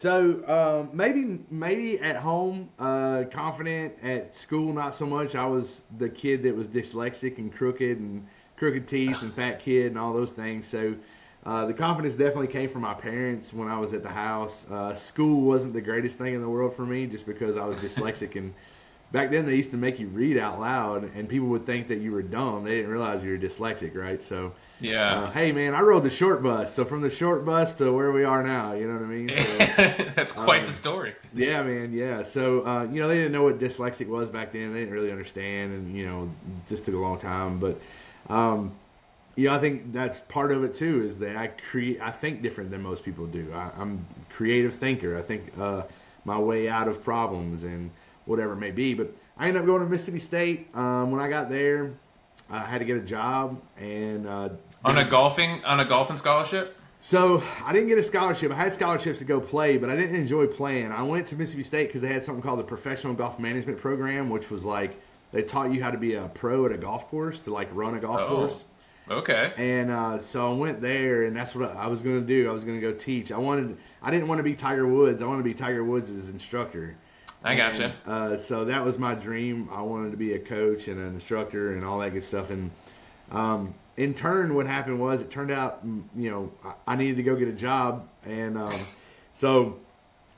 So maybe at home, confident. At school, not so much. I was the kid that was dyslexic and crooked teeth and fat kid and all those things. So the confidence definitely came from my parents when I was at the house. School wasn't the greatest thing in the world for me just because I was dyslexic, and back then they used to make you read out loud and people would think that you were dumb. They didn't realize you were dyslexic, right? So Yeah. hey man, I rode the short bus. So from the short bus to where we are now, you know what I mean? That's quite the Um, story. yeah, man, yeah. So they didn't know what dyslexic was back then. They didn't really understand, and just took a long time. But um, I think that's part of it too. Is that I think different than most people do. I'm a creative thinker. I think my way out of problems and whatever it may be. But I ended up going to Mississippi State. When I got there, I had to get a job and On a golfing scholarship? so I didn't get a scholarship. I had scholarships to go play, but I didn't enjoy playing. I went to Mississippi State because they had something called the Professional Golf Management Program, which was like they taught you how to be a pro at a golf course, to like run a golf Oh, course. okay. And so I went there, and that's what I was going to do. I was going to go teach. I didn't want to be Tiger Woods. I wanted to be Tiger Woods' instructor. I And gotcha. so that was my dream. I wanted to be a coach and an instructor and all that good stuff. And in turn, what happened was it turned out, I needed to go get a job. And so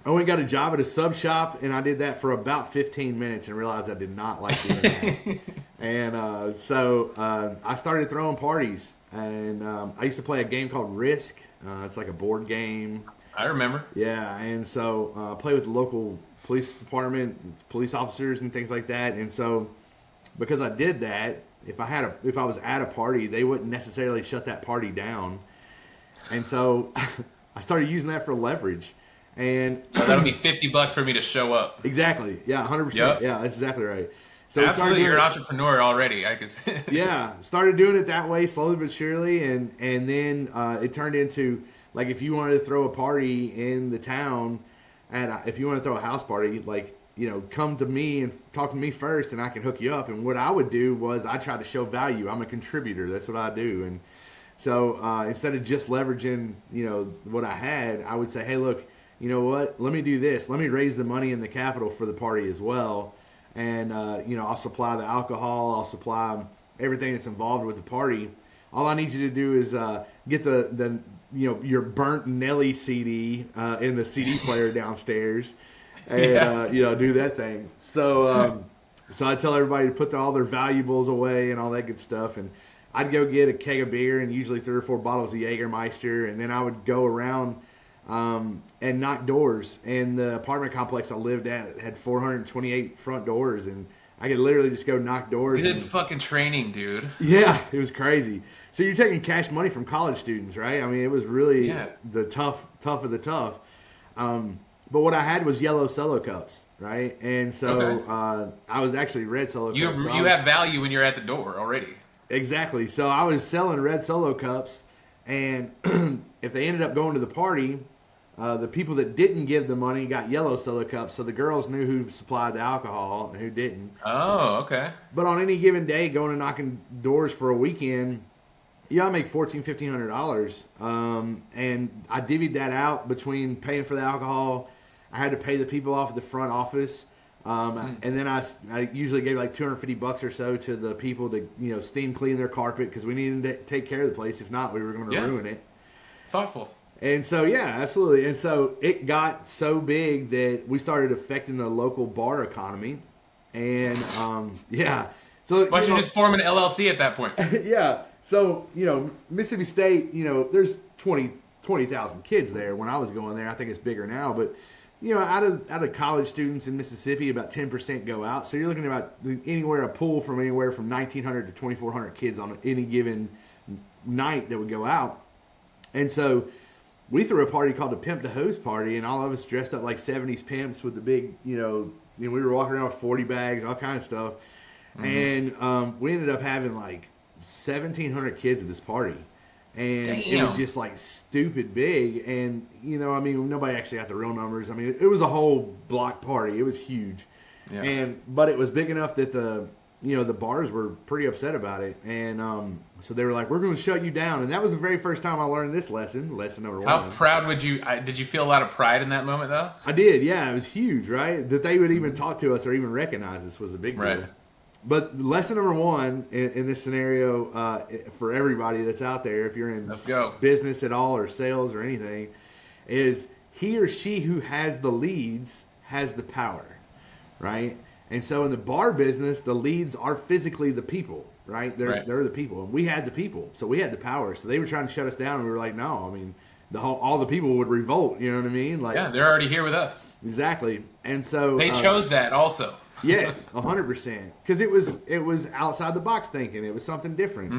I went and got a job at a sub shop, and I did that for about 15 minutes and realized I did not like doing that. And so I started throwing parties. And I used to play a game called Risk. It's like a board game. I remember. Yeah, and so play with the local police department, police officers, and things like that. And so because I did that, if I was at a party, they wouldn't necessarily shut that party down. And so I started using that for leverage. And Oh, that'll be $50 for me to show up. exactly, yeah, 100%, Yep. yeah, that's exactly right. So we started Absolutely, doing you're an it. entrepreneur already. I guess. Yeah, started doing it that way, slowly but surely, and then it turned into like if you wanted to throw a party in the town, if you want to throw a house party, like come to me and talk to me first, and I can hook you up. And what I would do was I try to show value. I'm a contributor. That's what I do. And so instead of just leveraging what I had, I would say, hey, look, you know what? Let me do this. Let me raise the money and the capital for the party as well. And I'll supply the alcohol. I'll supply everything that's involved with the party. All I need you to do is get the your burnt Nelly CD in the CD player downstairs, and Yeah. do that thing. So I tell everybody to put all their valuables away and all that good stuff, and I'd go get a keg of beer and usually 3 or 4 bottles of Jägermeister, and then I would go around and knock doors. And the apartment complex I lived at had 428 front doors, and I could literally just go knock doors. Good And fucking training, dude. yeah, it was crazy. So you're taking cash money from college students, right? I mean, it was really Yeah. the tough of the tough. But what I had was yellow Solo cups, right? And so Okay. I was actually red Solo You cups. So you have value when you're at the door already. exactly. So I was selling red Solo cups, and if they ended up going to the party, the people that didn't give the money got yellow Solo cups. So the girls knew who supplied the alcohol and who didn't. Oh, okay. But on any given day, going and knocking doors for a weekend, yeah, I make $1,400, and I divvied that out between paying for the alcohol. I had to pay the people off at the front office, and then I usually gave like $250 or so to the people to steam clean their carpet because we needed to take care of the place. If not, we were going to Yeah. ruin it. Thoughtful. And so yeah, absolutely. And so it got so big that we started affecting the local bar economy, and yeah. So Why don't you just form an LLC at that point? yeah. So, Mississippi State, there's 20,000 kids there when I was going there. I think it's bigger now. But, out of college students in Mississippi, about 10% go out. So you're looking at about a pool from anywhere from 1,900 to 2,400 kids on any given night that would go out. And so we threw a party called the Pimp to Hose Party, and all of us dressed up like 70s pimps with the big, we were walking around with 40 bags, all kind of stuff. And we ended up having like 1,700 kids at this party, and it was Damn. just like stupid big. And nobody actually got the real numbers. It was a whole block party. It was huge, Yeah. but it was big enough that the bars were pretty upset about it, and so they were like, "We're going to shut you down." And that was the very first time I learned this lesson number one. How proud did you feel a lot of pride in that moment, though? I did, yeah. It was huge, right? That they would even talk to us or even recognize us was a big deal. Right. But lesson number one in this scenario, for everybody that's out there, if you're in business at all or sales or anything, is he or she who has the leads has the power, right? And so in the bar business, the leads are physically the people, right? They're the people, and we had the people, so we had the power. So they were trying to shut us down, and we were like, no. I mean, all the people would revolt. You know what I mean? Like, yeah, they're already here with us. Exactly, and so they chose that also. Yes, 100%, because it was outside the box thinking. It was something different.